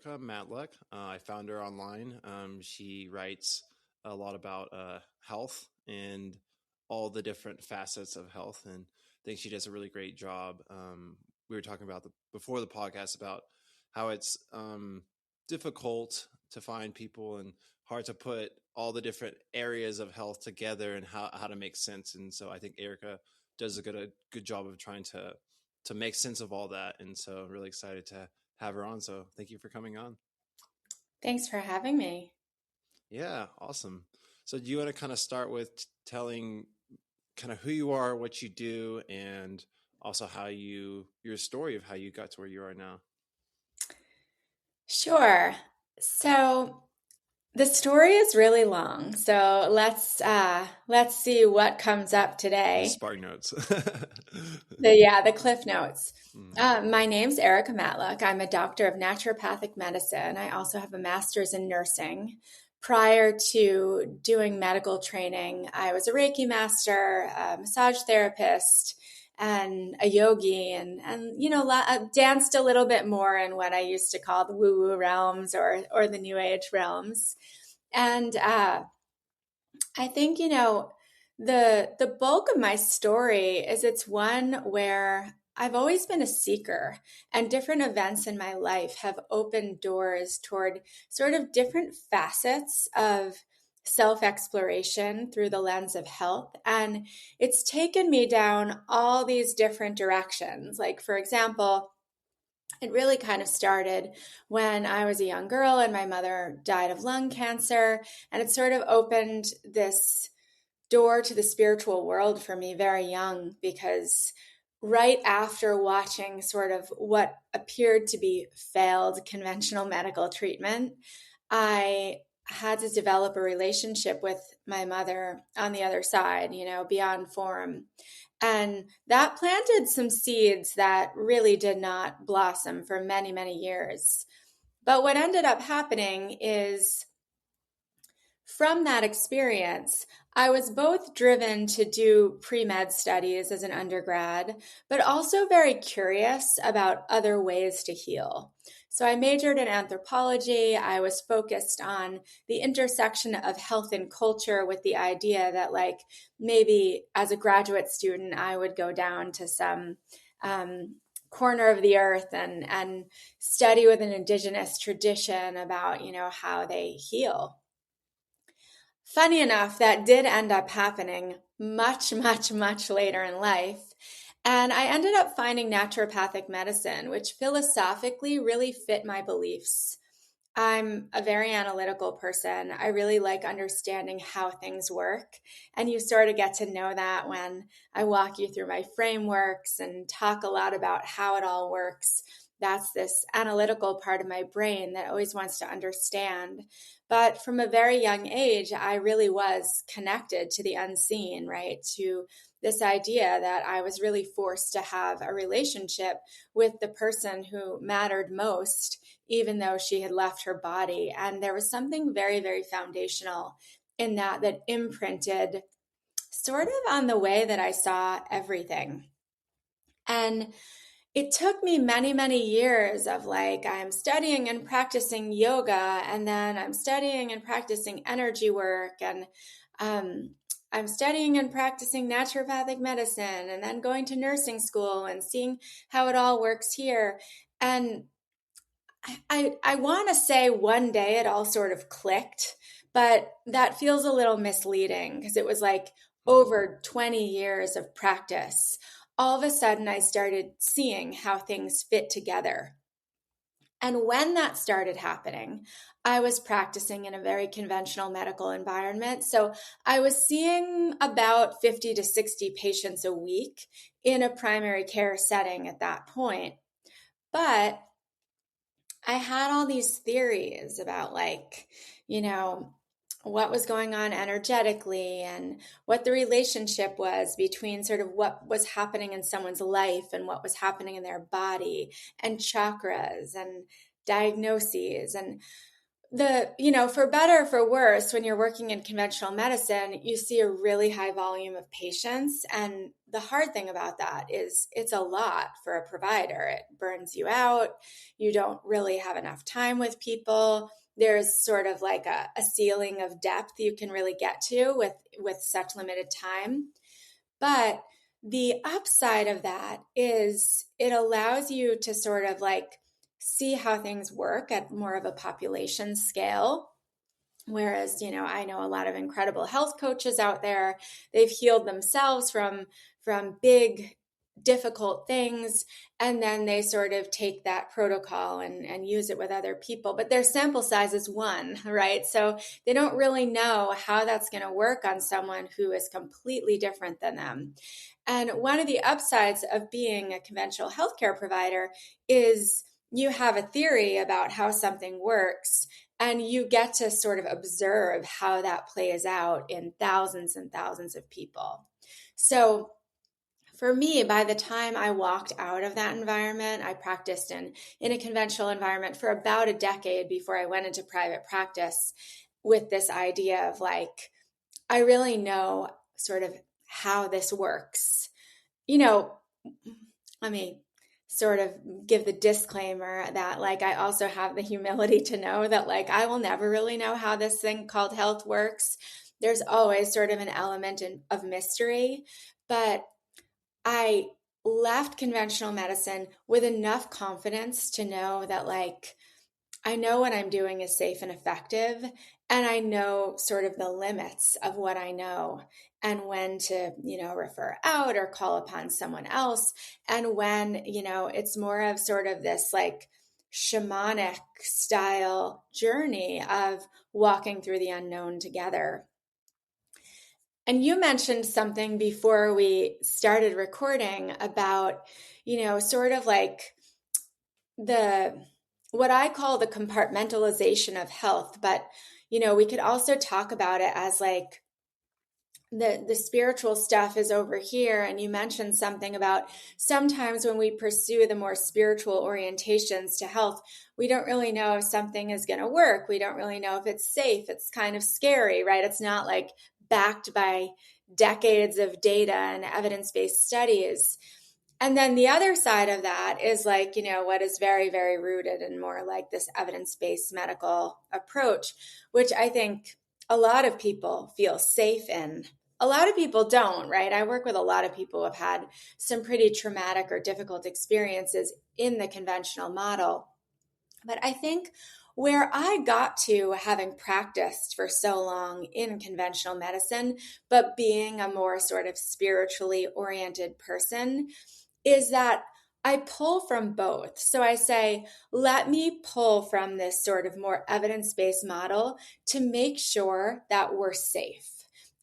Erica Matluck. I found her online. She writes a lot about health and all the different facets of health, and I think she does a really great job. We were talking about before the podcast about how it's difficult to find people and hard to put all the different areas of health together and how to make sense. And so I think Erica does a good job of trying to make sense of all that. And so I'm really excited to have her on. So thank you for coming on. Thanks for having me. Yeah, awesome. So do you want to kind of start with telling kind of who you are, what you do, and also your story of how you got to where you are now? Sure. So the story is really long. So let's see what comes up The today. Spark Notes. The Cliff Notes. Mm. My name's Erica Matluck. I'm a doctor of naturopathic medicine. I also have a master's in nursing. Prior to doing medical training, I was a Reiki master, a massage therapist, and a yogi, and danced a little bit more in what I used to call the woo woo realms or the New Age realms. And I think the bulk of my story is it's one where I've always been a seeker, and different events in my life have opened doors toward sort of different facets of self exploration through the lens of health. And it's taken me down all these different directions. Like, for example, it really kind of started when I was a young girl and my mother died of lung cancer. And it sort of opened this door to the spiritual world for me very young, because right after watching sort of what appeared to be failed conventional medical treatment, I had to develop a relationship with my mother on the other side, beyond form. And that planted some seeds that really did not blossom for many, many years. But what ended up happening is, from that experience, I was both driven to do pre-med studies as an undergrad, but also very curious about other ways to heal. So I majored in anthropology. I was focused on the intersection of health and culture, with the idea that, like, maybe as a graduate student, I would go down to some corner of the earth and study with an indigenous tradition about, how they heal. Funny enough, that did end up happening much, much, much later in life. And I ended up finding naturopathic medicine, which philosophically really fit my beliefs. I'm a very analytical person. I really like understanding how things work. And you sort of get to know that when I walk you through my frameworks and talk a lot about how it all works. That's this analytical part of my brain that always wants to understand. But from a very young age, I really was connected to the unseen, right? To this idea that I was really forced to have a relationship with the person who mattered most, even though she had left her body. And there was something very, very foundational in that imprinted sort of on the way that I saw everything. And it took me many, many years of, like, I'm studying and practicing yoga, and then I'm studying and practicing energy work, and I'm studying and practicing naturopathic medicine, and then going to nursing school and seeing how it all works here. And I want to say one day it all sort of clicked, but that feels a little misleading, because it was like over 20 years of practice. All of a sudden, I started seeing how things fit together. And when that started happening, I was practicing in a very conventional medical environment. So I was seeing about 50 to 60 patients a week in a primary care setting at that point. But I had all these theories about, like, what was going on energetically, and what the relationship was between sort of what was happening in someone's life and what was happening in their body, and chakras and diagnoses. And For better or for worse, when you're working in conventional medicine, you see a really high volume of patients. And the hard thing about that is it's a lot for a provider. It burns you out. You don't really have enough time with people. There's sort of like a ceiling of depth you can really get to with such limited time. But the upside of that is it allows you to sort of like see how things work at more of a population scale. Whereas, I know a lot of incredible health coaches out there. They've healed themselves from big, difficult things, and then they sort of take that protocol and use it with other people. But their sample size is one, right? So they don't really know how that's going to work on someone who is completely different than them. And one of the upsides of being a conventional healthcare provider is you have a theory about how something works, and you get to sort of observe how that plays out in thousands and thousands of people. So for me, by the time I walked out of that environment, I practiced in a conventional environment for about a decade before I went into private practice with this idea of like, I really know sort of how this works. You know, Let me sort of give the disclaimer that like I also have the humility to know that like I will never really know how this thing called health works. There's always sort of an element of mystery, but I left conventional medicine with enough confidence to know that like I know what I'm doing is safe and effective, and I know sort of the limits of what I know and when to, refer out or call upon someone else. And when, it's more of sort of this like shamanic style journey of walking through the unknown together. And you mentioned something before we started recording about, sort of like the what I call the compartmentalization of health, but we could also talk about it as like the spiritual stuff is over here. And you mentioned something about sometimes when we pursue the more spiritual orientations to health, we don't really know if something is going to work. We don't really know if it's safe. It's kind of scary, right? It's not like backed by decades of data and evidence-based studies. And then the other side of that is like, what is very, very rooted in more like this evidence-based medical approach, which I think a lot of people feel safe in. A lot of people don't, right? I work with a lot of people who have had some pretty traumatic or difficult experiences in the conventional model. But I think where I got to having practiced for so long in conventional medicine, but being a more sort of spiritually oriented person, is that I pull from both. So I say, let me pull from this sort of more evidence based model to make sure that we're safe.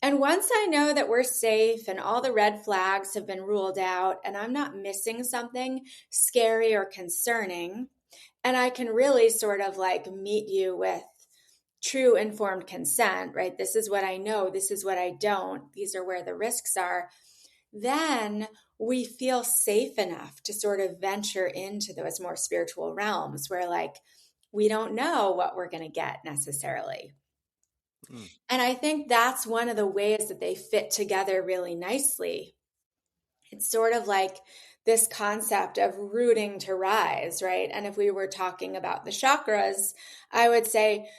And once I know that we're safe and all the red flags have been ruled out and I'm not missing something scary or concerning, and I can really sort of like meet you with true informed consent, right? This is what I know, this is what I don't, these are where the risks are. Then we feel safe enough to sort of venture into those more spiritual realms where like we don't know what we're going to get necessarily. Mm. And I think that's one of the ways that they fit together really nicely. It's sort of like this concept of rooting to rise, right? And if we were talking about the chakras, I would say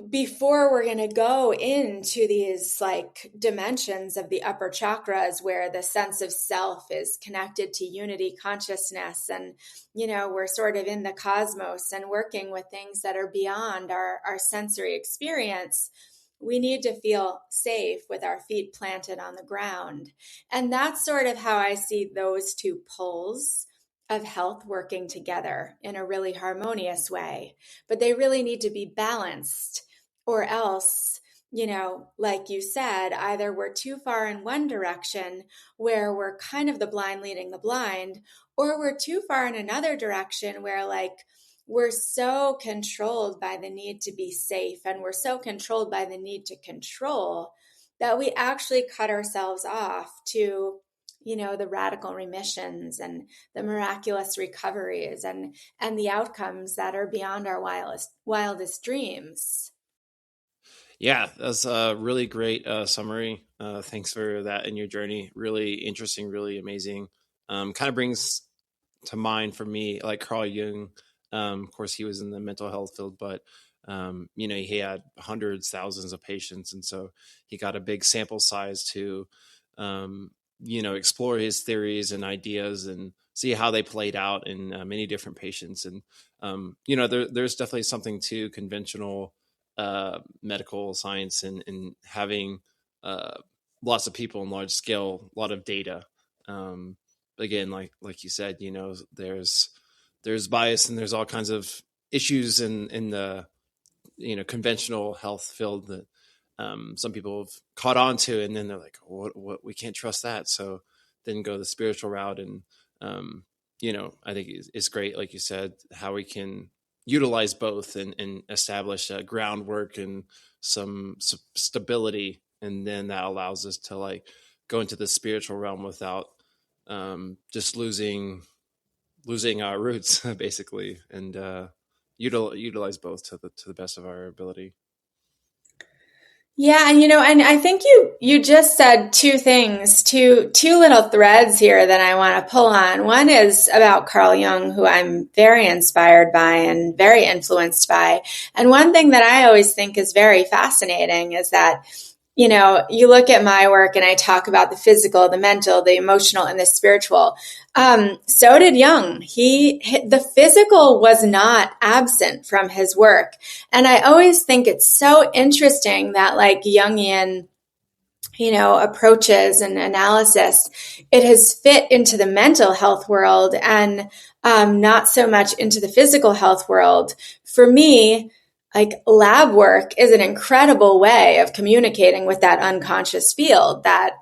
before we're going to go into these like dimensions of the upper chakras where the sense of self is connected to unity consciousness, and we're sort of in the cosmos and working with things that are beyond our sensory experience, we need to feel safe with our feet planted on the ground. And that's sort of how I see those two poles of health working together in a really harmonious way. But they really need to be balanced, or else, like you said, either we're too far in one direction where we're kind of the blind leading the blind, or we're too far in another direction where like we're so controlled by the need to be safe and we're so controlled by the need to control that we actually cut ourselves off to the radical remissions and the miraculous recoveries and the outcomes that are beyond our wildest dreams. Yeah, that's a really great summary. Thanks for that in your journey. Really interesting, really amazing. Kind of brings to mind for me, like Carl Jung. Of course, he was in the mental health field, but he had hundreds, thousands of patients, and so he got a big sample size to, um, explore his theories and ideas and see how they played out in many different patients. And there's definitely something to conventional medical science and having uh, lots of people in large scale, a lot of data. Again, like you said, there's bias and there's all kinds of issues in the conventional health field that some people have caught on to, and then they're like, what we can't trust that, so then go the spiritual route. And I think it's great, like you said, how we can utilize both and establish a groundwork and some stability, and then that allows us to like go into the spiritual realm without just losing our roots basically, and utilize both to the best of our ability. Yeah, and I think you just said two things, two little threads here that I want to pull on. One is about Carl Jung, who I'm very inspired by and very influenced by. And one thing that I always think is very fascinating is that you look at my work and I talk about the physical, the mental, the emotional, and the spiritual. So did Jung. The physical was not absent from his work. And I always think it's so interesting that like Jungian, approaches and analysis, it has fit into the mental health world and not so much into the physical health world. For me, like lab work is an incredible way of communicating with that unconscious field that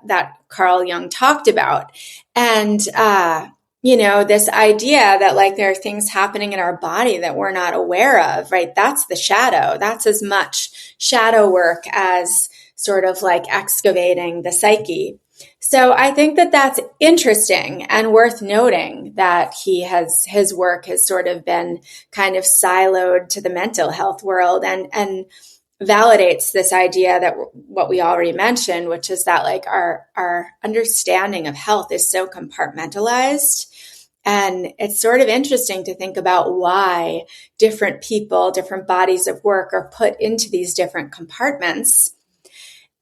Carl Jung talked about. And this idea that like there are things happening in our body that we're not aware of, right? That's the shadow. That's as much shadow work as sort of like excavating the psyche. So I think that that's interesting and worth noting that his work has sort of been kind of siloed to the mental health world and validates this idea that what we already mentioned, which is that like our understanding of health is so compartmentalized. And it's sort of interesting to think about why different people, different bodies of work are put into these different compartments.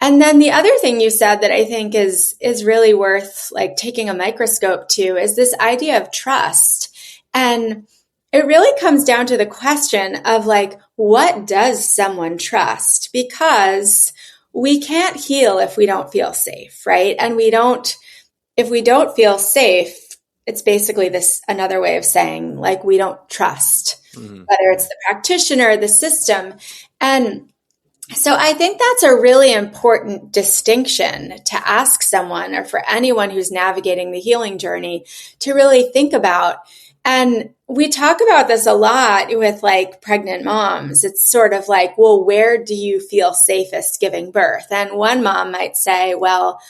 And then the other thing you said that I think is really worth like taking a microscope to is this idea of trust. And it really comes down to the question of like, what does someone trust? Because we can't heal if we don't feel safe, right? And if we don't feel safe, it's basically this another way of saying like we don't trust, Mm-hmm. whether it's the practitioner, the system. And so I think that's a really important distinction to ask someone or for anyone who's navigating the healing journey to really think about. And we talk about this a lot with like pregnant moms. It's sort of like, well, where do you feel safest giving birth? And one mom might say, well,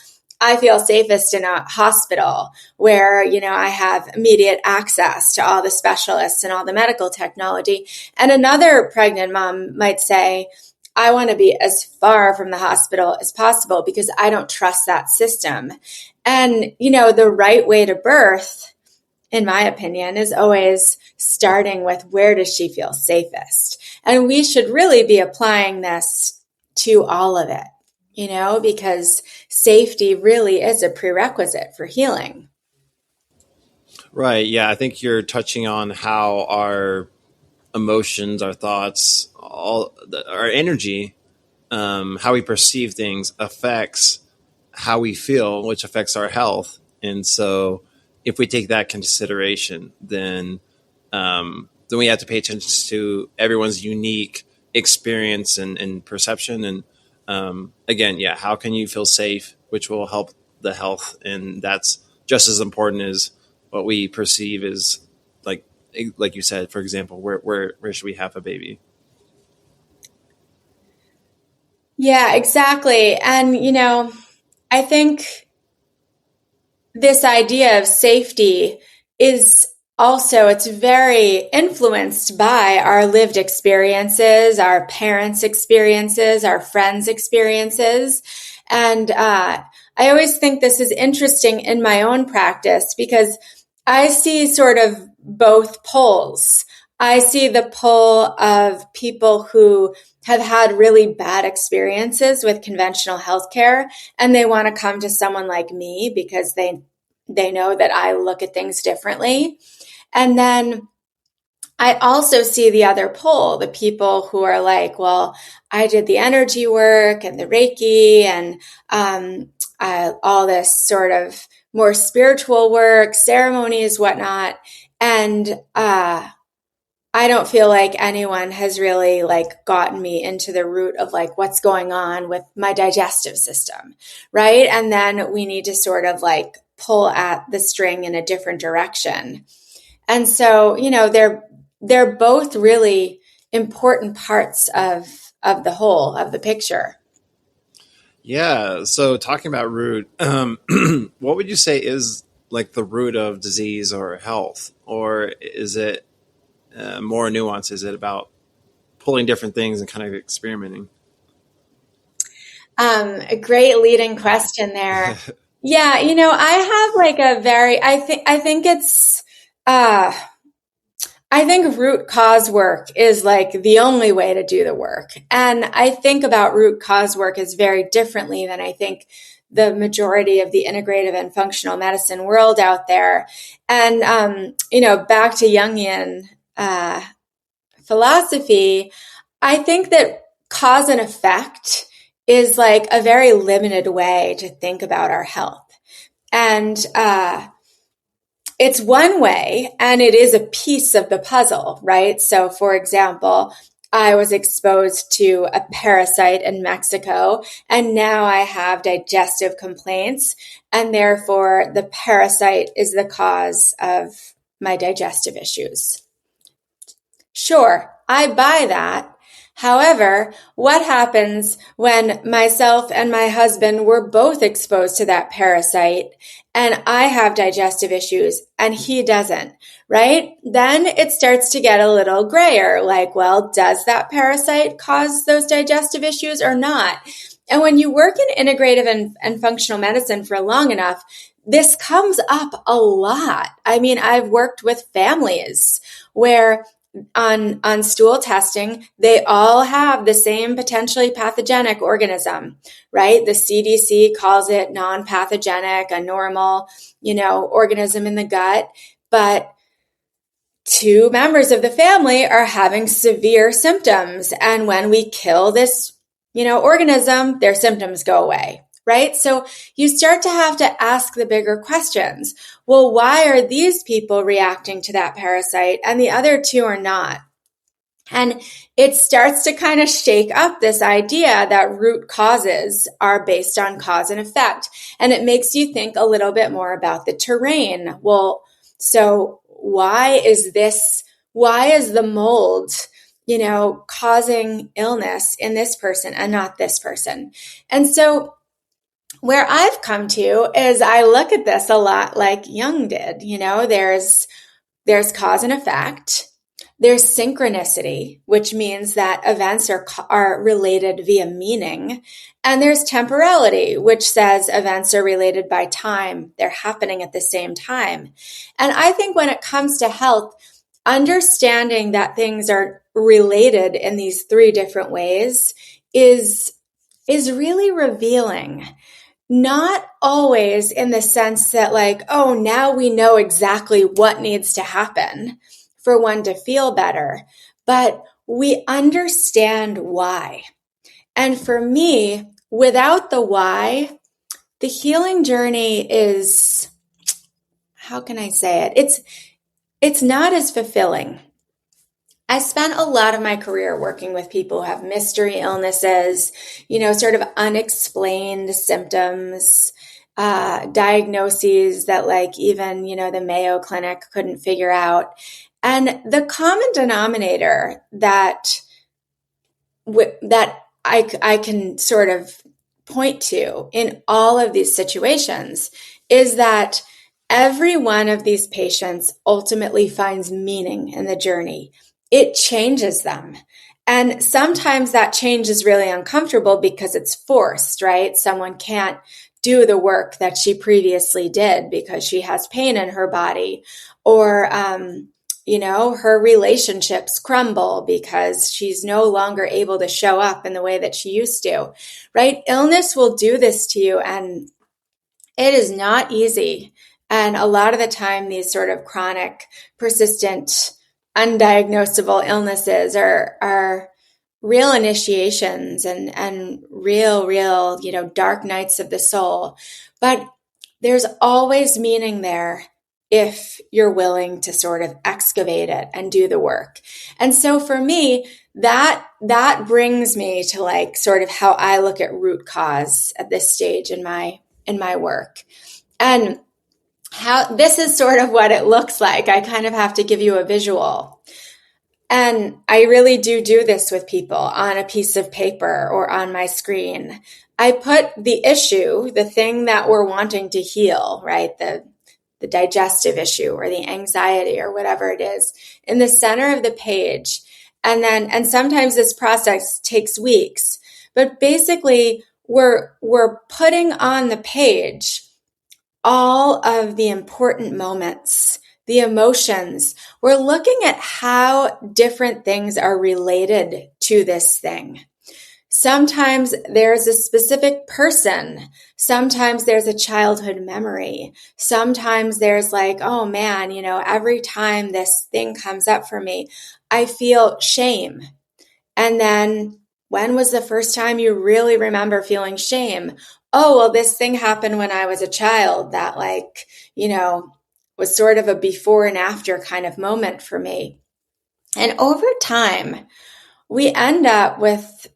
I feel safest in a hospital where, I have immediate access to all the specialists and all the medical technology. And another pregnant mom might say, I want to be as far from the hospital as possible because I don't trust that system. And, the right way to birth, in my opinion, is always starting with where does she feel safest? And we should really be applying this to all of it, because safety really is a prerequisite for healing. Right. Yeah. I think you're touching on how our emotions, our thoughts, our energy, how we perceive things affects how we feel, which affects our health. And so, if we take that consideration, then we have to pay attention to everyone's unique experience and perception. And again, yeah, how can you feel safe, which will help the health, and that's just as important as what we perceive as like like you said, for example, where should we have a baby? Yeah, exactly. And, I think this idea of safety is also, it's very influenced by our lived experiences, our parents' experiences, our friends' experiences. And I always think this is interesting in my own practice because I see sort of both poles. I see the pole of people who have had really bad experiences with conventional healthcare, and they want to come to someone like me because they know that I look at things differently. And then I also see the other pole, the people who are like, well, I did the energy work and the Reiki and all this sort of more spiritual work, ceremonies, whatnot. And I don't feel like anyone has really like gotten me into the root of like what's going on with my digestive system, right? And then we need to sort of like pull at the string in a different direction. And so, they're both really important parts of the whole of the picture. Yeah. So talking about root, what would you say is like the root of disease or health, or is it more nuanced? Is it about pulling different things and kind of experimenting? A great leading question there. Yeah, I have like a very uh I think root cause work is like the only way to do the work. And I think about root cause work as very differently than I think the majority of the integrative and functional medicine world out there. And, back to Jungian uh, philosophy, I think that cause and effect is like a very limited way to think about our health. And it's one way and it is a piece of the puzzle, right? So, for example, I was exposed to a parasite in Mexico and now I have digestive complaints, and therefore the parasite is the cause of my digestive issues. Sure, I buy that. However, what happens when myself and my husband were both exposed to that parasite and I have digestive issues and he doesn't, right? Then it starts to get a little grayer, like, well, does that parasite cause those digestive issues or not? And when you work in integrative and functional medicine for long enough, this comes up a lot. I mean, I've worked with families where on stool testing, they all have the same potentially pathogenic organism, right? The CDC calls it non-pathogenic, a normal, organism in the gut, but two members of the family are having severe symptoms. And when we kill this, organism, their symptoms go away, right? So you start to have to ask the bigger questions. Well, why are these people reacting to that parasite and the other two are not? And it starts to kind of shake up this idea that root causes are based on cause and effect. And it makes you think a little bit more about the terrain. Well, so why is the mold, causing illness in this person and not this person? And so where I've come to is I look at this a lot like Jung did. There's cause and effect. There's synchronicity, which means that events are related via meaning. And there's temporality, which says events are related by time. They're happening at the same time. And I think when it comes to health, understanding that things are related in these three different ways is really revealing. Not always in the sense that, like, oh, now we know exactly what needs to happen for one to feel better, but we understand why. And for me, without the why, the healing journey is, how can I say it? It's not as fulfilling. I spent a lot of my career working with people who have mystery illnesses, sort of unexplained symptoms, diagnoses that like even, the Mayo Clinic couldn't figure out. And the common denominator that I can sort of point to in all of these situations is that every one of these patients ultimately finds meaning in the journey. It changes them. And sometimes that change is really uncomfortable because it's forced, right? Someone can't do the work that she previously did because she has pain in her body, or her relationships crumble because she's no longer able to show up in the way that she used to, right? Illness will do this to you, and it is not easy. And a lot of the time, these sort of chronic, persistent, undiagnosable illnesses are real initiations and real, dark nights of the soul. But there's always meaning there if you're willing to sort of excavate it and do the work. And so for me, that brings me to like sort of how I look at root cause at this stage in my work. And how this is sort of what it looks like. I kind of have to give you a visual. And I really do this with people on a piece of paper or on my screen. I put the issue, the thing that we're wanting to heal, right? The digestive issue or the anxiety or whatever it is, in the center of the page. And sometimes this process takes weeks, but basically we're putting on the page all of the important moments, the emotions. We're looking at how different things are related to this thing. Sometimes there's a specific person. Sometimes there's a childhood memory. Sometimes there's like, oh man, every time this thing comes up for me, I feel shame. And then when was the first time you really remember feeling shame? Oh, well, this thing happened when I was a child that was sort of a before and after kind of moment for me. And over time, we end up with,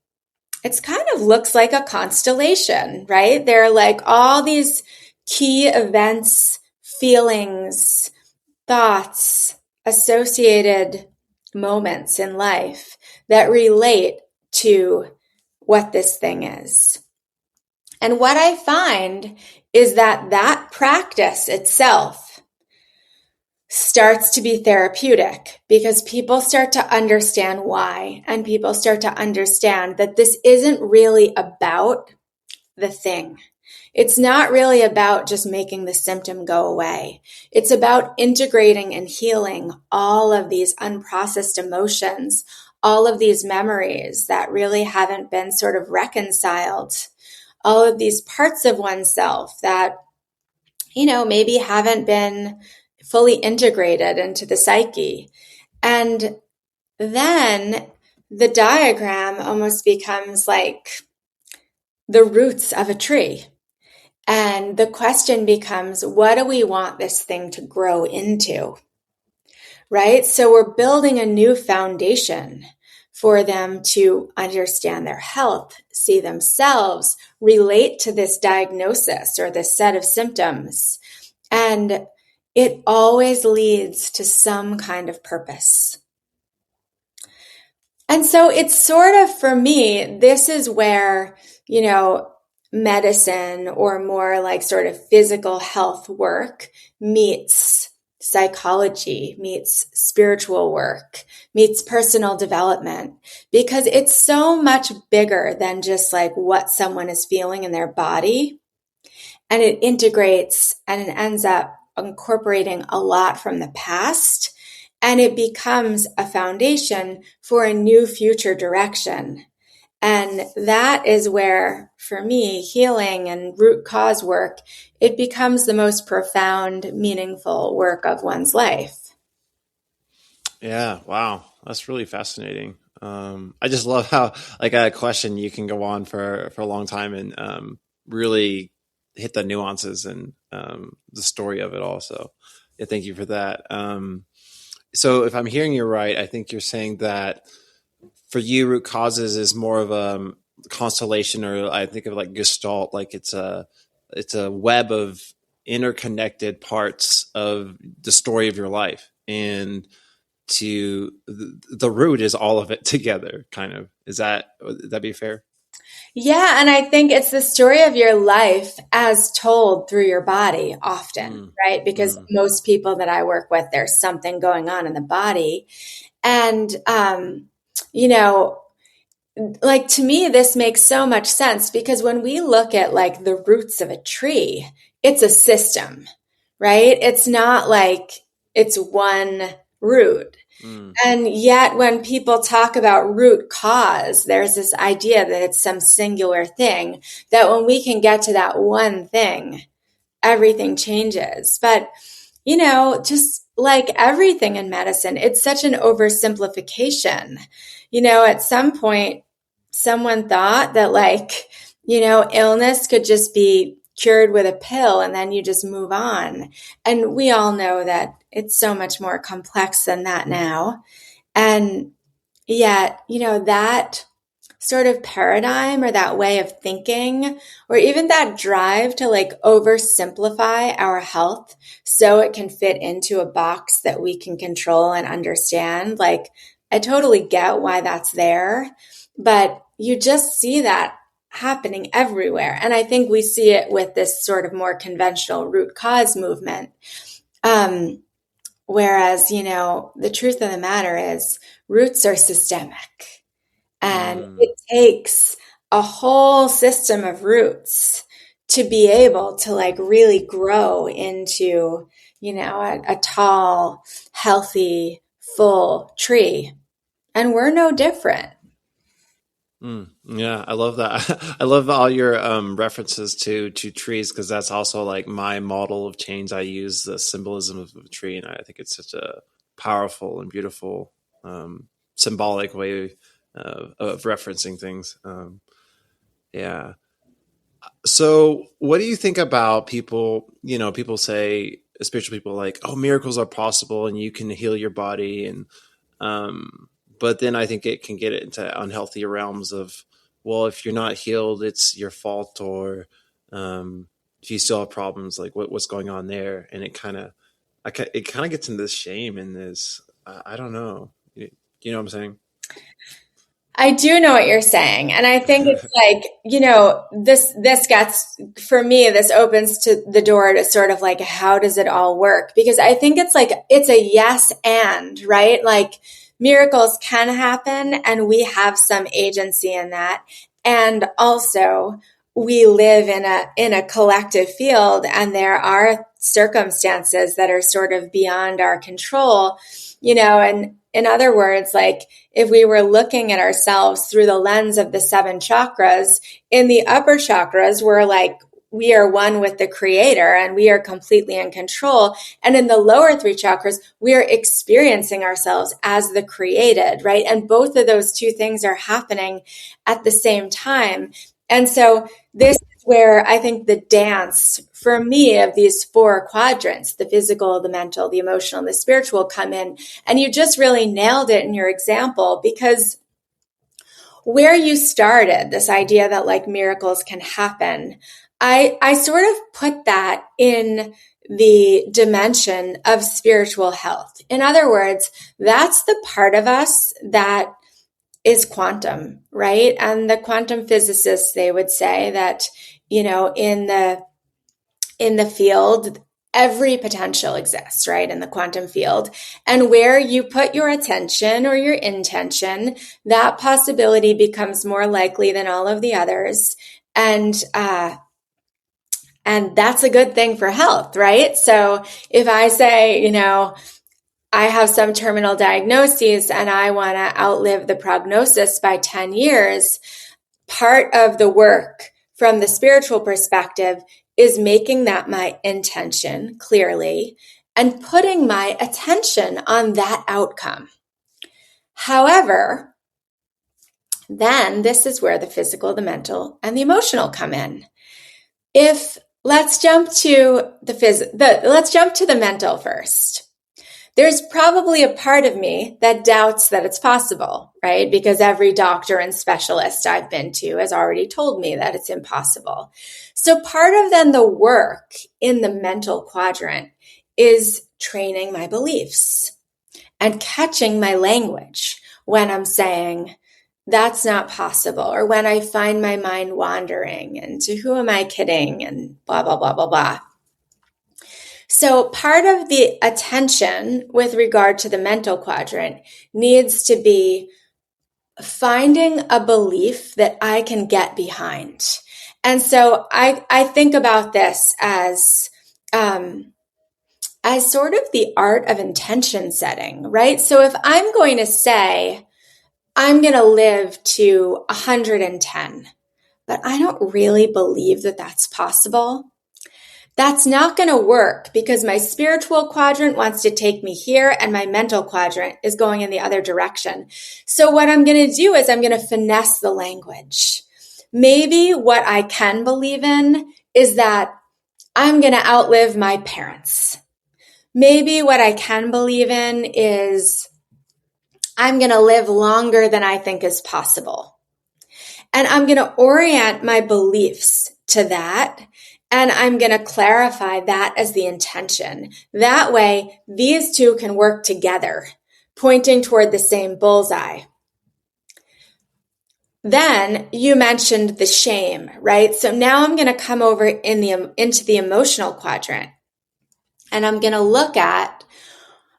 it's kind of looks like a constellation, right? There are like all these key events, feelings, thoughts, associated moments in life that relate to what this thing is. And what I find is that practice itself starts to be therapeutic because people start to understand why, and people start to understand that this isn't really about the thing. It's not really about just making the symptom go away. It's about integrating and healing all of these unprocessed emotions, all of these memories that really haven't been sort of reconciled, all of these parts of oneself that, maybe haven't been fully integrated into the psyche. And then the diagram almost becomes like the roots of a tree. And the question becomes, what do we want this thing to grow into? Right? So we're building a new foundation for them to understand their health, see themselves, relate to this diagnosis or this set of symptoms. And it always leads to some kind of purpose. And so it's sort of, for me, this is where, medicine or more like sort of physical health work meets psychology, meets spiritual work, meets personal development, because it's so much bigger than just like what someone is feeling in their body. And it integrates and it ends up incorporating a lot from the past, and it becomes a foundation for a new future direction. And that is where, for me, healing and root cause work, it becomes the most profound, meaningful work of one's life. Yeah, wow, that's really fascinating. I just love how, like, a question you can go on for a long time and really hit the nuances and the story of it all. So, yeah, thank you for that. So, if I'm hearing you right, I think you're saying that for you, root causes is more of a constellation, or I think of like Gestalt, like it's a web of interconnected parts of the story of your life, and the root is all of it together. Kind of, is that, would that be fair? Yeah, and I think it's the story of your life as told through your body often, Mm, right? Because mm, most people that I work with, there's something going on in the body. And, you know, like to me, this makes so much sense because when we look at like the roots of a tree, it's a system, right? It's not like it's one root. mm, And yet, when people talk about root cause, there's this idea that it's some singular thing, that when we can get to that one thing, everything changes. But, just like everything in medicine, it's such an oversimplification. At some point, someone thought that, like, illness could just be cured with a pill and then you just move on. And we all know that it's so much more complex than that now. And yet, that sort of paradigm or that way of thinking, or even that drive to like oversimplify our health so it can fit into a box that we can control and understand. Like, I totally get why that's there, but you just see that happening everywhere. And I think we see it with this sort of more conventional root cause movement. Um, Whereas, the truth of the matter is roots are systemic and mm, it takes a whole system of roots to be able to like really grow into, a tall, healthy, full tree. And we're no different. mm. Yeah, I love that. I love all your references to trees because that's also like my model of change. I use the symbolism of a tree, and I think it's such a powerful and beautiful symbolic way of referencing things. Yeah. So, what do you think about people? People say, spiritual people, like, "Oh, miracles are possible, and you can heal your body." And but then I think it can get into unhealthy realms of, well, if you're not healed, it's your fault, or if you still have problems, like what's going on there? And it kind of gets into this shame and this, I don't know. You know what I'm saying? I do know what you're saying. And I think it's like, this gets, for me, this opens to the door to sort of like, how does it all work? Because I think it's like, it's a yes and, right? Like miracles can happen and we have some agency in that. And also we live in a collective field and there are circumstances that are sort of beyond our control, and in other words, like, if we were looking at ourselves through the lens of the seven chakras, in the upper chakras, we're like, we are one with the creator and we are completely in control. And in the lower three chakras, we are experiencing ourselves as the created, right? And both of those two things are happening at the same time. And so this is where I think the dance for me of these four quadrants, the physical, the mental, the emotional, and the spiritual, come in. And you just really nailed it in your example because where you started, this idea that like miracles can happen, I sort of put that in the dimension of spiritual health. In other words, that's the part of us that is quantum, right? And the quantum physicists, they would say that, in the field, every potential exists, right? In the quantum field. And where you put your attention or your intention, that possibility becomes more likely than all of the others. And that's a good thing for health, right? So if I say, I have some terminal diagnoses and I want to outlive the prognosis by 10 years, part of the work from the spiritual perspective is making that my intention clearly and putting my attention on that outcome. However, then this is where the physical, the mental, and the emotional come in. If let's jump to let's jump to the mental first. There's probably a part of me that doubts that it's possible, right? Because every doctor and specialist I've been to has already told me that it's impossible. So part of then the work in the mental quadrant is training my beliefs and catching my language when I'm saying, that's not possible. Or when I find my mind wandering and to who am I kidding and blah, blah, blah, blah, blah. So part of the attention with regard to the mental quadrant needs to be finding a belief that I can get behind. And so I think about this as sort of the art of intention setting, right? So if I'm going to say, I'm going to live to 110, but I don't really believe that that's possible, that's not going to work because my spiritual quadrant wants to take me here and my mental quadrant is going in the other direction. So what I'm going to do is I'm going to finesse the language. Maybe what I can believe in is that I'm going to outlive my parents. Maybe what I can believe in is I'm going to live longer than I think is possible. And I'm going to orient my beliefs to that. And I'm going to clarify that as the intention. That way, these two can work together, pointing toward the same bullseye. Then you mentioned the shame, right? So now I'm going to come over into the emotional quadrant. And I'm going to look at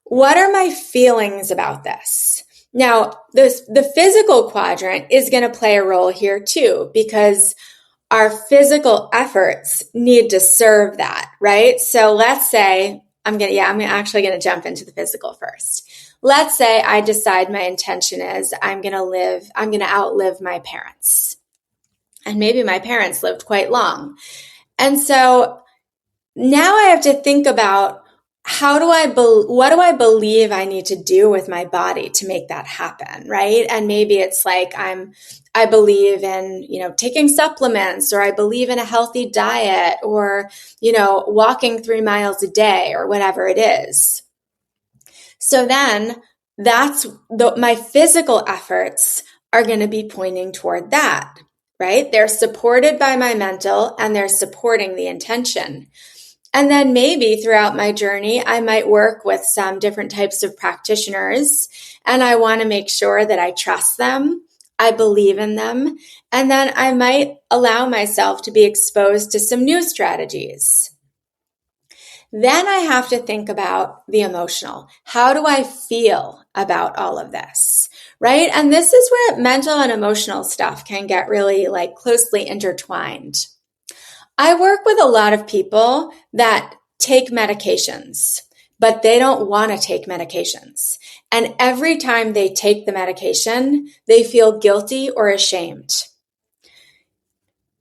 what are my feelings about this? Now, the physical quadrant is going to play a role here too, because our physical efforts need to serve that, right? So let's say I'm actually going to jump into the physical first. Let's say I decide my intention is I'm going to outlive my parents. And maybe my parents lived quite long. And so now I have to think about what do I believe I need to do with my body to make that happen, right? And maybe it's like I believe in, taking supplements, or I believe in a healthy diet, or, walking 3 miles a day, or whatever it is. So then my physical efforts are going to be pointing toward that, right? They're supported by my mental and they're supporting the intention. And then maybe throughout my journey, I might work with some different types of practitioners, and I want to make sure that I trust them, I believe in them, and then I might allow myself to be exposed to some new strategies. Then I have to think about the emotional. How do I feel about all of this? Right? And this is where mental and emotional stuff can get really closely intertwined. I work with a lot of people that take medications, but they don't want to take medications. And every time they take the medication, they feel guilty or ashamed.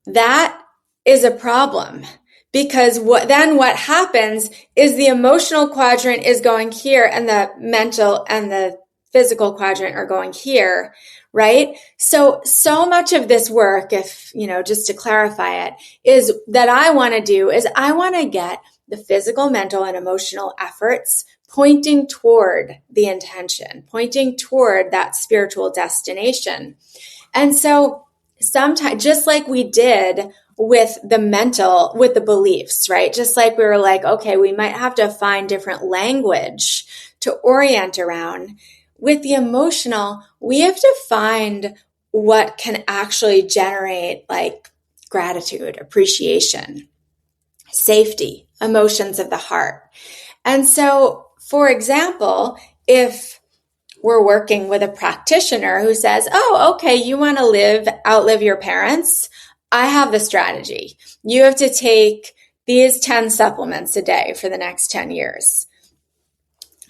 That is a problem, because what happens is the emotional quadrant is going here and the mental and the physical quadrant are going here, right? So much of this work, if, just to clarify it, is that I want to do is I want to get the physical, mental, and emotional efforts pointing toward the intention, pointing toward that spiritual destination. And so sometimes, just like we did with the beliefs, right? Just like we were like, okay, we might have to find different language to orient around. With the emotional, we have to find what can actually generate gratitude, appreciation, safety, emotions of the heart. And so, for example, if we're working with a practitioner who says, oh, okay, you want to outlive your parents? I have the strategy. You have to take these 10 supplements a day for the next 10 years.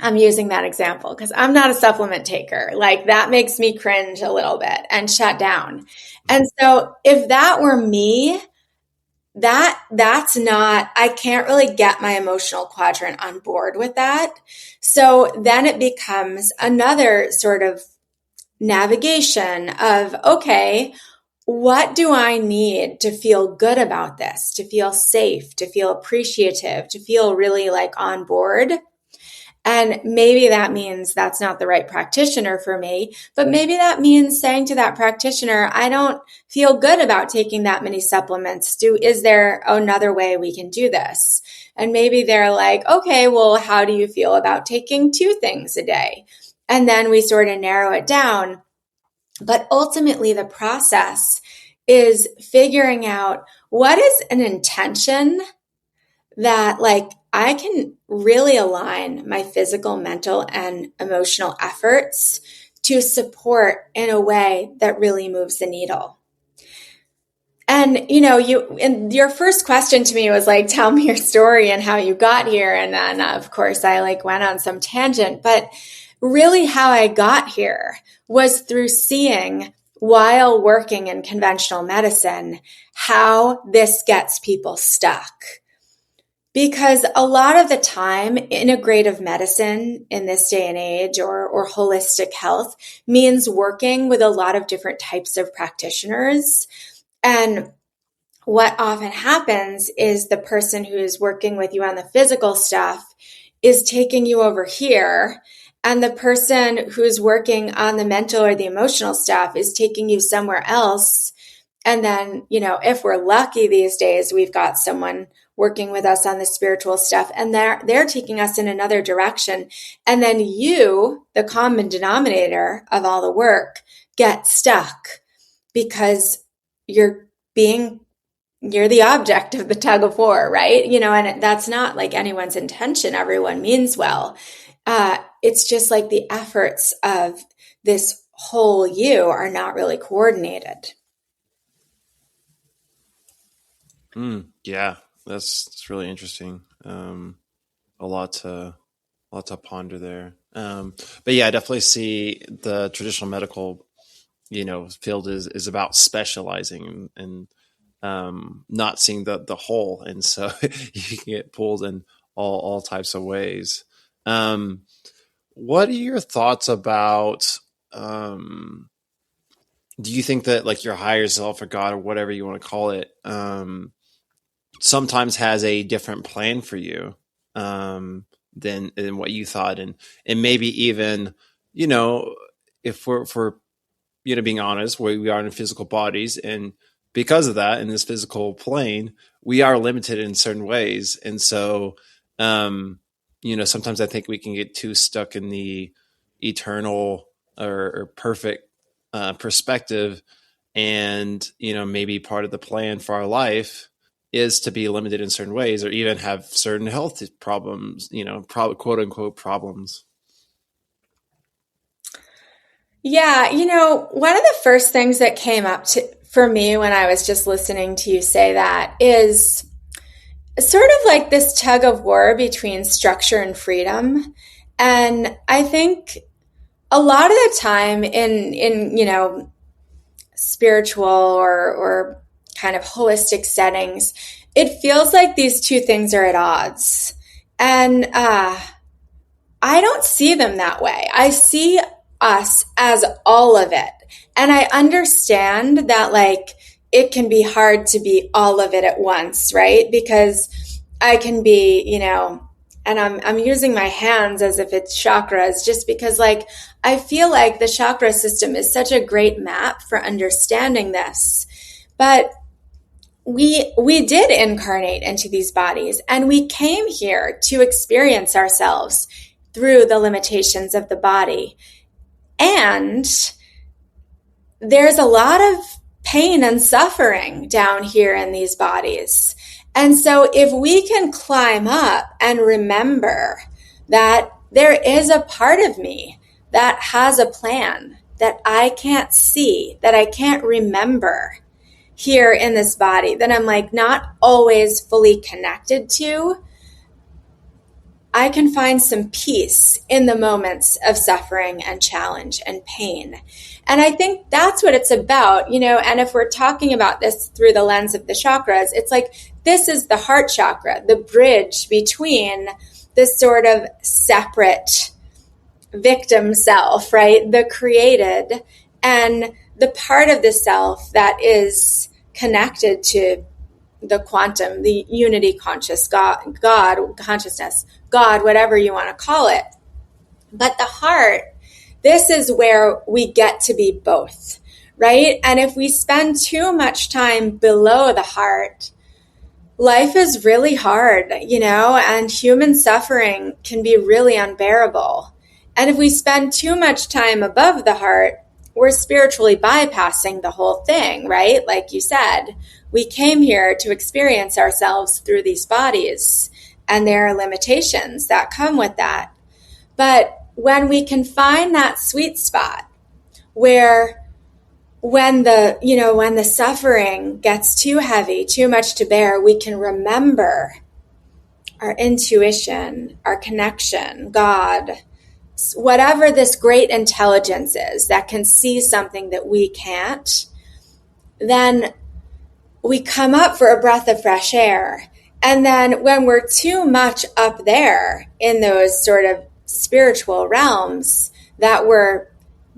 I'm using that example because I'm not a supplement taker. That makes me cringe a little bit and shut down. And so if that were me, that's not, I can't really get my emotional quadrant on board with that. So then it becomes another sort of navigation of, okay, what do I need to feel good about this, to feel safe, to feel appreciative, to feel really on board? And maybe that means that's not the right practitioner for me, but maybe that means saying to that practitioner, I don't feel good about taking that many supplements. Is there another way we can do this? And maybe they're like, okay, well, how do you feel about taking 2 things a day? And then we sort of narrow it down. But ultimately, the process is figuring out what is an intention that like I can really align my physical, mental, and emotional efforts to support in a way that really moves the needle. And your first question to me was like, tell me your story and how you got here. And then of course I like went on some tangent, but really how I got here was through seeing while working in conventional medicine, how this gets people stuck. Because a lot of the time, integrative medicine in this day and age or holistic health means working with a lot of different types of practitioners. And what often happens is the person who is working with you on the physical stuff is taking you over here. And the person who's working on the mental or the emotional stuff is taking you somewhere else. And then, if we're lucky these days, we've got someone working with us on the spiritual stuff and they're taking us in another direction. And then you, the common denominator of all the work, get stuck because you're you're the object of the tug of war, right? And that's not like anyone's intention. Everyone means well. It's just like the efforts of this whole you are not really coordinated. Yeah, that's really interesting. A lot to ponder there. But yeah, I definitely see the traditional medical, field is about specializing and not seeing the whole, and so you can get pulled in all types of ways. Um, what are your thoughts about? Do you think that like your higher self or God or whatever you want to call it, sometimes has a different plan for you than what you thought, and maybe even you know if we're being honest, we are in physical bodies, and because of that, in this physical plane, we are limited in certain ways, and so um, sometimes I think we can get too stuck in the eternal or perfect perspective, and maybe part of the plan for our life is to be limited in certain ways or even have certain health problems, quote unquote problems. Yeah, one of the first things that came up for me when I was just listening to you say that is sort of like this tug of war between structure and freedom. And I think a lot of the time in spiritual or kind of holistic settings, it feels like these two things are at odds. And I don't see them that way. I see us as all of it. And I understand that like it can be hard to be all of it at once, right? Because I can be, and I'm using my hands as if it's chakras just because like I feel like the chakra system is such a great map for understanding this. But we did incarnate into these bodies and we came here to experience ourselves through the limitations of the body. And there's a lot of pain and suffering down here in these bodies. And so if we can climb up and remember that there is a part of me that has a plan that I can't see, that I can't remember here in this body, that I'm like not always fully connected to, I can find some peace in the moments of suffering and challenge and pain. And I think that's what it's about, and if we're talking about this through the lens of the chakras, it's like this is the heart chakra, the bridge between this sort of separate victim self, right? The created and the part of the self that is connected to the quantum, the unity conscious God consciousness, God, whatever you want to call it. But the heart, this is where we get to be both, right? And if we spend too much time below the heart, life is really hard, and human suffering can be really unbearable. And if we spend too much time above the heart, we're spiritually bypassing the whole thing, right? Like you said, we came here to experience ourselves through these bodies, and there are limitations that come with that. But when we can find that sweet spot where when the suffering gets too heavy, too much to bear, we can remember our intuition, our connection, God, whatever this great intelligence is that can see something that we can't, then we come up for a breath of fresh air. And then when we're too much up there in those sort of spiritual realms, that we're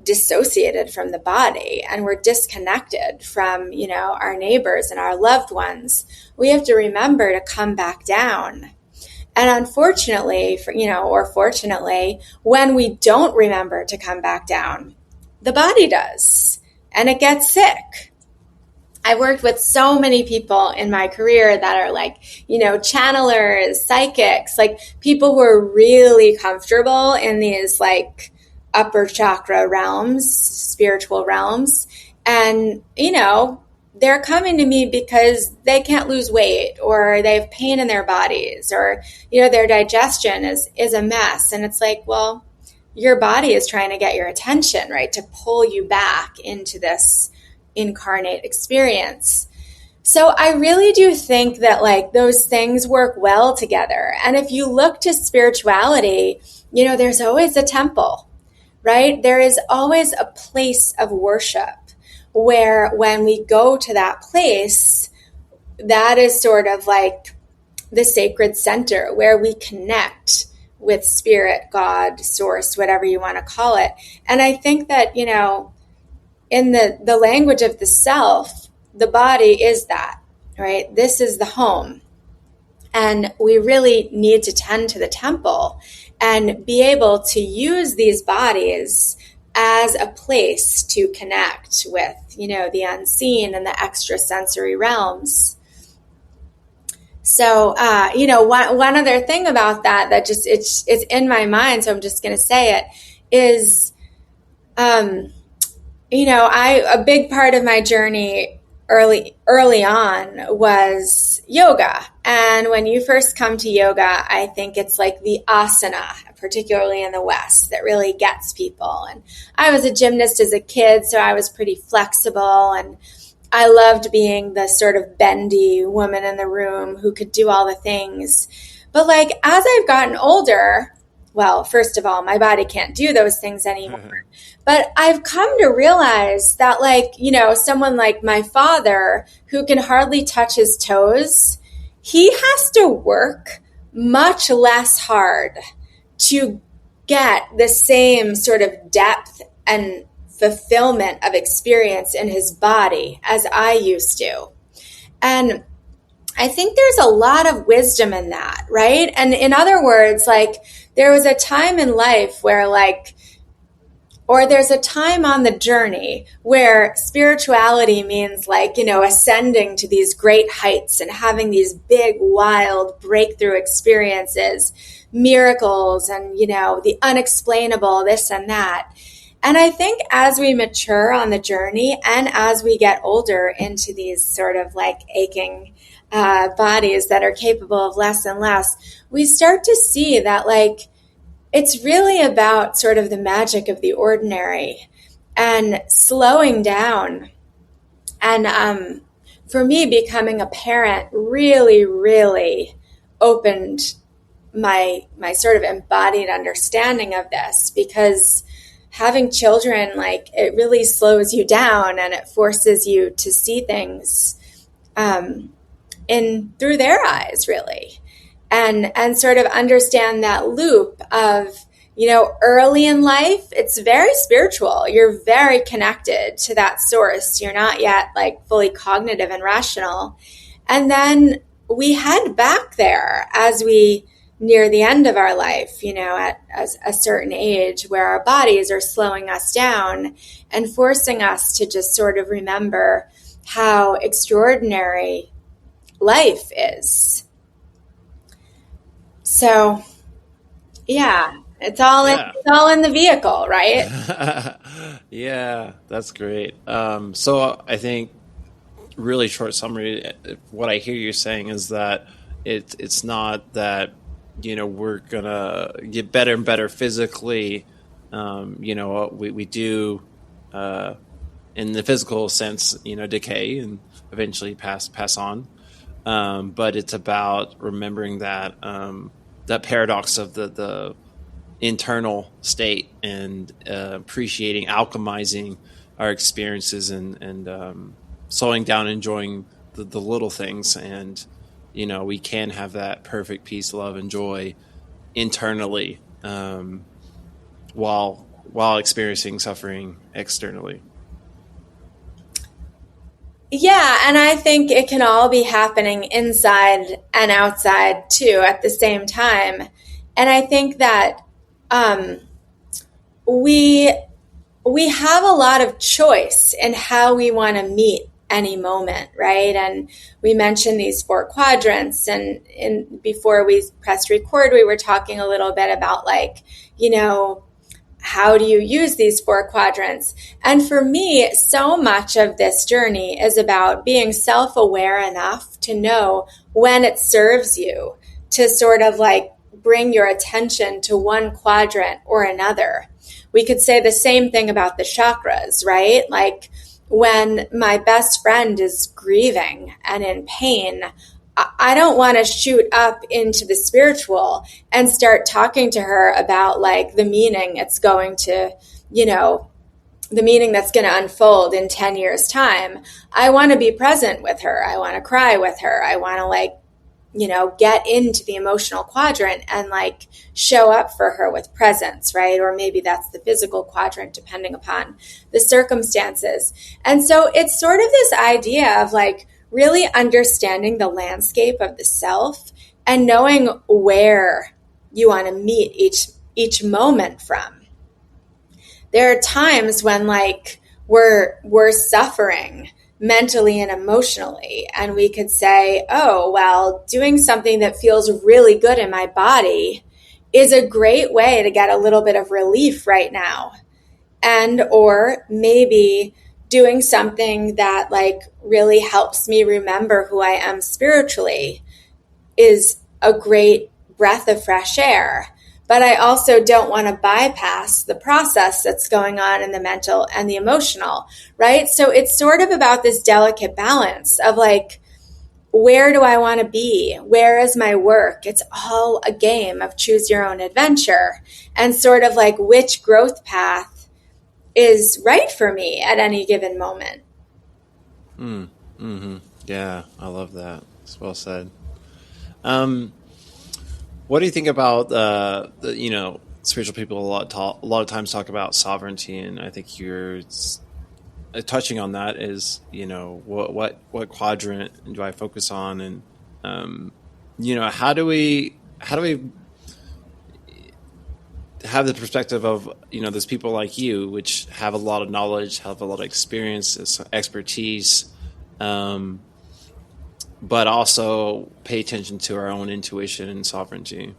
dissociated from the body and we're disconnected from, our neighbors and our loved ones, we have to remember to come back down. And unfortunately, or fortunately, when we don't remember to come back down, the body does, and it gets sick. I worked with so many people in my career that are like, channelers, psychics, like people who are really comfortable in these like upper chakra realms, spiritual realms. And, they're coming to me because they can't lose weight or they have pain in their bodies or, their digestion is a mess. And it's like, well, your body is trying to get your attention, right? To pull you back into this incarnate experience. So I really do think that like those things work well together. And if you look to spirituality, there's always a temple, right? There is always a place of worship where when we go to that place, that is sort of like the sacred center where we connect with spirit, God, source, whatever you want to call it. And I think that, in the language of the self, the body is that, right? This is the home. And we really need to tend to the temple and be able to use these bodies as a place to connect with, the unseen and the extrasensory realms. So, one other thing about that just, it's in my mind, so I'm just going to say it, is, a big part of my journey early on was yoga. And when you first come to yoga, I think it's like the asana, particularly in the West, that really gets people. And I was a gymnast as a kid, so I was pretty flexible, and I loved being the sort of bendy woman in the room who could do all the things. But like as I've gotten older, well, first of all, my body can't do those things anymore. But I've come to realize that like, someone like my father who can hardly touch his toes, he has to work much less hard to get the same sort of depth and fulfillment of experience in his body as I used to. And I think there's a lot of wisdom in that, right? And in other words, like there was a time in life where or there's a time on the journey where spirituality means ascending to these great heights and having these big, wild breakthrough experiences, miracles and, the unexplainable, this and that. And I think as we mature on the journey and as we get older into these sort of aching bodies that are capable of less and less, we start to see that it's really about sort of the magic of the ordinary and slowing down. And for me, becoming a parent really, really opened my sort of embodied understanding of this, because having children, it really slows you down and it forces you to see things in through their eyes, really. And sort of understand that loop of, early in life, it's very spiritual. You're very connected to that source. You're not yet fully cognitive and rational. And then we head back there as we near the end of our life, at a certain age where our bodies are slowing us down and forcing us to just sort of remember how extraordinary life is. So, yeah. Yeah. it's all in the vehicle, right? Yeah, that's great. So I think really short summary, what I hear you saying is that it's not that we're gonna get better and better physically. We do uh, in the physical sense, decay and eventually pass on. But it's about remembering that paradox of the internal state and appreciating, alchemizing our experiences and slowing down, enjoying the little things. And, we can have that perfect peace, love, and joy internally while experiencing suffering externally. Yeah, and I think it can all be happening inside and outside too at the same time. And I think that um, we we have a lot of choice in how we want to meet any moment, right? And we mentioned these four quadrants, and before we pressed record, we were talking a little bit about like, you know, how do you use these four quadrants? And for me, so much of this journey is about being self aware enough to know when it serves you to sort of like bring your attention to one quadrant or another. We could say the same thing about the chakras, right? Like when my best friend is grieving and in pain, I don't want to shoot up into the spiritual and start talking to her about like the meaning it's going to, you know, the meaning that's going to unfold in 10 years' time. I want to be present with her. I want to cry with her. I want to like, get into the emotional quadrant and like show up for her with presence, right? Or maybe that's the physical quadrant, depending upon the circumstances. And so it's sort of this idea of like really understanding the landscape of the self and knowing where you want to meet each moment from. There are times when like we're suffering mentally and emotionally, and we could say, oh well, doing something that feels really good in my body is a great way to get a little bit of relief right now. And or maybe doing something that like really helps me remember who I am spiritually is a great breath of fresh air. But I also don't want to bypass the process that's going on in the mental and the emotional, right? So it's sort of about this delicate balance of like, where do I want to be? Where is my work? It's all a game of choose your own adventure and sort of like which growth path is right for me at any given moment. Mm, hmm. Yeah, I love that. It's well said. Um, what do you think about spiritual people a lot of times talk about sovereignty, and I think you're touching on that is what quadrant do I focus on, and how do we have the perspective of there's people like you which have a lot of knowledge, have a lot of experience, expertise, um, but also pay attention to our own intuition and sovereignty.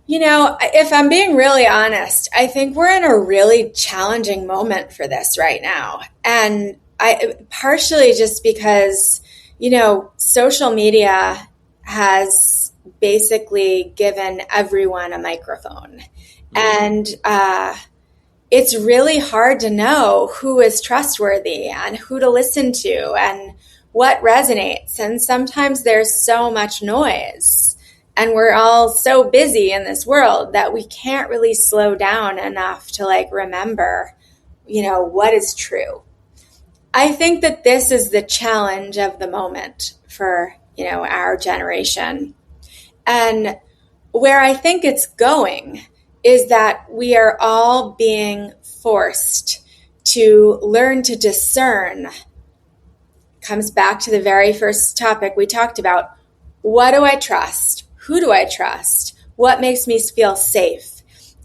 If I'm being really honest, I think we're in a really challenging moment for this right now. And I partially just because, social media has basically given everyone a microphone. Mm, And it's really hard to know who is trustworthy and who to listen to and what resonates. And sometimes there's so much noise. And we're all so busy in this world that we can't really slow down enough to like remember, what is true. I think that this is the challenge of the moment for, our generation. And where I think it's going is that we are all being forced to learn to discern. Comes back to the very first topic we talked about. What do I trust? Who do I trust? What makes me feel safe?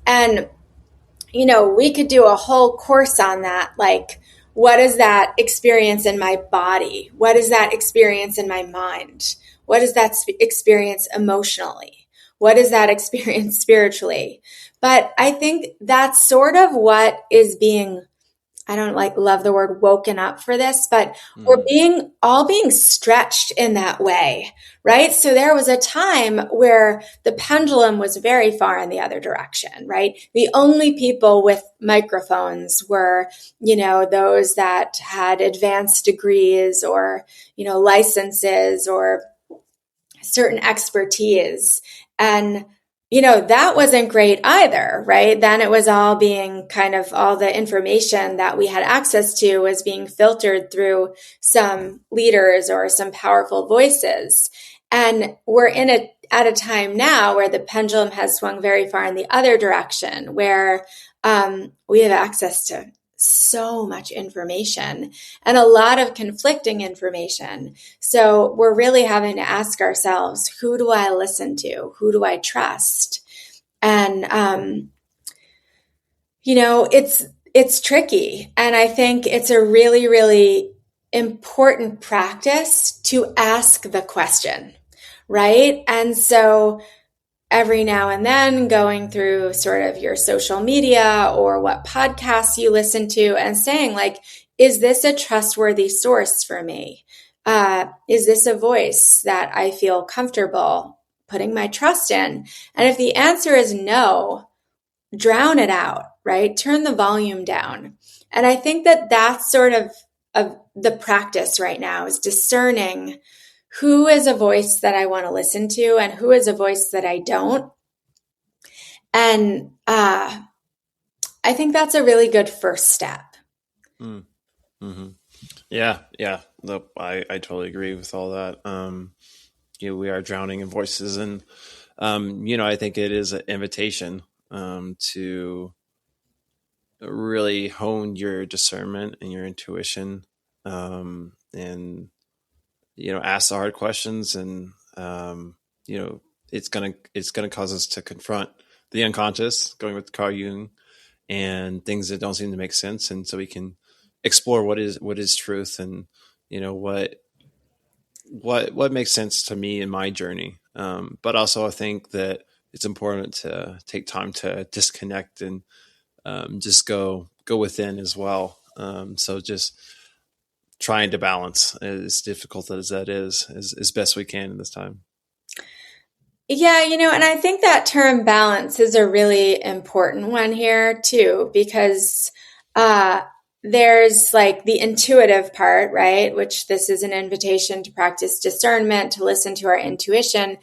And, we could do a whole course on that. Like, what is that experience in my body? What is that experience in my mind? What is that experience emotionally? What is that experience spiritually? But I think that's sort of what is being, I don't like love the word woken up for this, but we're Mm, being stretched in that way, right? So there was a time where the pendulum was very far in the other direction, right? The only people with microphones were, those that had advanced degrees or, licenses or certain expertise. And, that wasn't great either, right? Then it was all being kind of all the information that we had access to was being filtered through some leaders or some powerful voices. And we're at a time now where the pendulum has swung very far in the other direction, where we have access to so much information and a lot of conflicting information. So we're really having to ask ourselves, who do I listen to? Who do I trust? And, it's tricky. And I think it's a really, really important practice to ask the question, right? And so every now and then going through sort of your social media or what podcasts you listen to and saying, like, is this a trustworthy source for me? Is this a voice that I feel comfortable putting my trust in? And if the answer is no, drown it out, right? Turn the volume down. And I think that that's sort of the practice right now is discerning who is a voice that I want to listen to and who is a voice that I don't. And I think that's a really good first step. mm, hmm. Yeah, yeah. I totally agree with all that. We are drowning in voices, and I think it is an invitation to really hone your discernment and your intuition, and ask the hard questions, and it's gonna cause us to confront the unconscious, going with Carl Jung, and things that don't seem to make sense, and so we can explore what is truth, and what makes sense to me in my journey. But also, I think that it's important to take time to disconnect and just go within as well. So just trying to balance, as difficult as that is, as best we can in this time. Yeah, and I think that term balance is a really important one here too, because uh, there's like the intuitive part, right? Which this is an invitation to practice discernment, to listen to our intuition.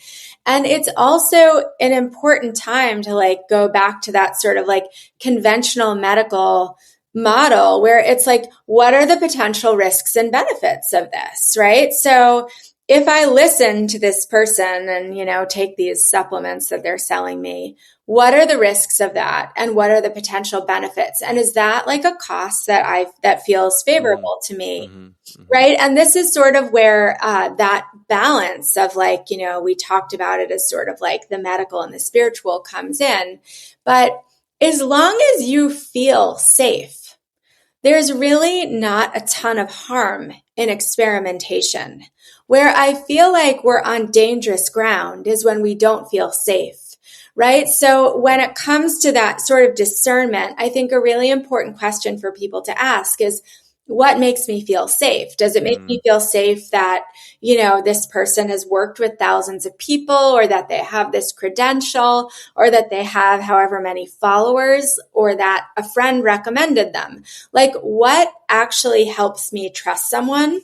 And it's also an important time to like go back to that sort of like conventional medical model where it's like, what are the potential risks and benefits of this, right? So, if I listen to this person and, take these supplements that they're selling me, what are the risks of that? And what are the potential benefits? And is that like a cost that feels Mm, favorable to me? hmm, hmm, Right. And this is sort of where that balance of like, we talked about it as sort of like the medical and the spiritual comes in. But as long as you feel safe, there's really not a ton of harm in experimentation. Where I feel like we're on dangerous ground is when we don't feel safe, right? So when it comes to that sort of discernment, I think a really important question for people to ask is, what makes me feel safe? Does it make me mm, feel safe that, this person has worked with thousands of people or that they have this credential or that they have however many followers or that a friend recommended them? Like, what actually helps me trust someone?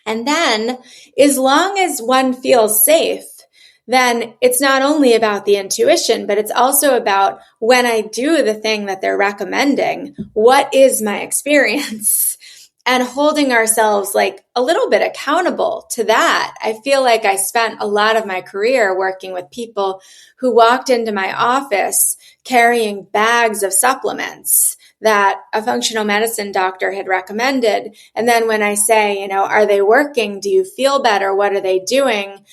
And then, as long as one feels safe, then it's not only about the intuition, but it's also about when I do the thing that they're recommending, what is my experience? And holding ourselves like a little bit accountable to that. I feel like I spent a lot of my career working with people who walked into my office carrying bags of supplements that a functional medicine doctor had recommended. And then when I say, are they working? Do you feel better? What are they doing?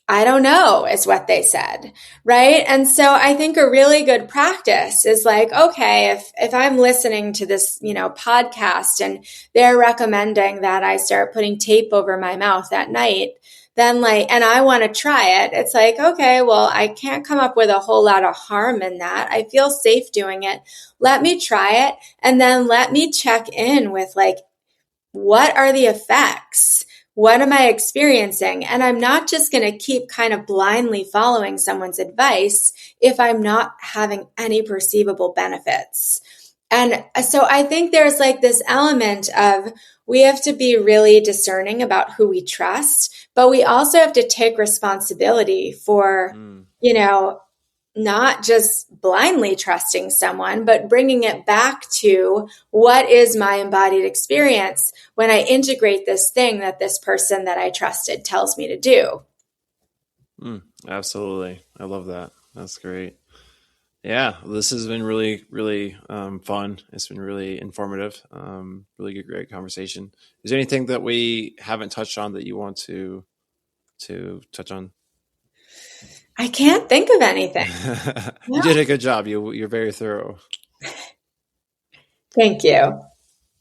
I don't know, is what they said. Right. And so I think a really good practice is like, okay, if I'm listening to this, podcast and they're recommending that I start putting tape over my mouth at night, then and I want to try it. It's like, okay, well, I can't come up with a whole lot of harm in that. I feel safe doing it. Let me try it. And then let me check in with what are the effects? What am I experiencing? And I'm not just going to keep kind of blindly following someone's advice if I'm not having any perceivable benefits. And so I think there's this element of we have to be really discerning about who we trust, but we also have to take responsibility for, Mm. you know, not just blindly trusting someone, but bringing it back to what is my embodied experience when I integrate this thing that this person that I trusted tells me to do. Mm. Absolutely. I love that. That's great. Yeah, this has been really, really fun. It's been really informative. Really good, great conversation. Is there anything that we haven't touched on that you want to touch on? I can't think of anything. You No, did a good job. You're very thorough. thank you.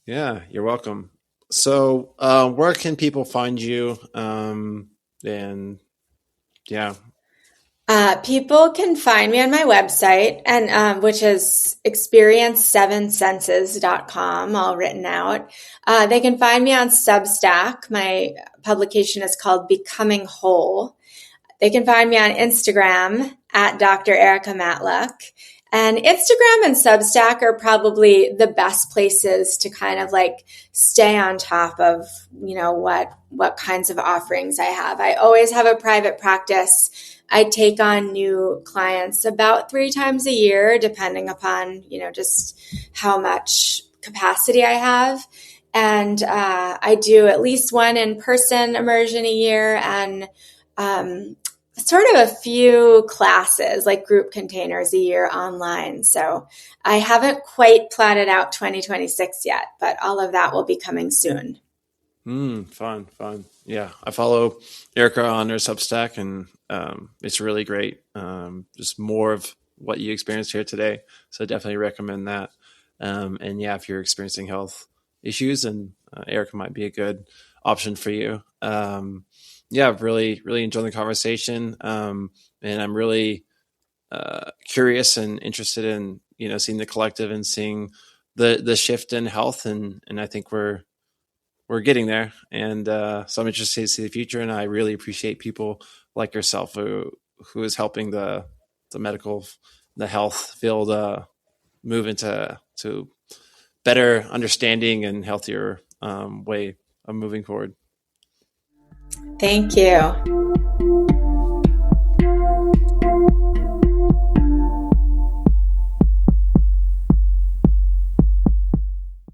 Yeah, you're welcome. So, where can people find you? And yeah. People can find me on my website, and which is experience7senses.com, all written out. They can find me on Substack. My publication is called Becoming Whole. They can find me on Instagram at Dr. Erica Matluck. And Instagram and Substack are probably the best places to kind of stay on top of, what kinds of offerings I have. I always have a private practice. I take on new clients about 3 times a year, depending upon, just how much capacity I have. And I do at least one in-person immersion a year, and sort of a few classes, like group containers a year online. So I haven't quite plotted out 2026 yet, but all of that will be coming soon. Fun, fun. Yeah, I follow Erica on her Substack, and it's really great. Just more of what you experienced here today. So definitely recommend that. And yeah, if you're experiencing health issues, and Erica might be a good option for you. Yeah, I've really, really enjoyed the conversation, and I'm really curious and interested in seeing the collective and seeing the shift in health, and I think we're getting there, and so I'm interested to see the future. And I really appreciate people like yourself who is helping the medical, the health field move into to better understanding and healthier way of moving forward. Thank you.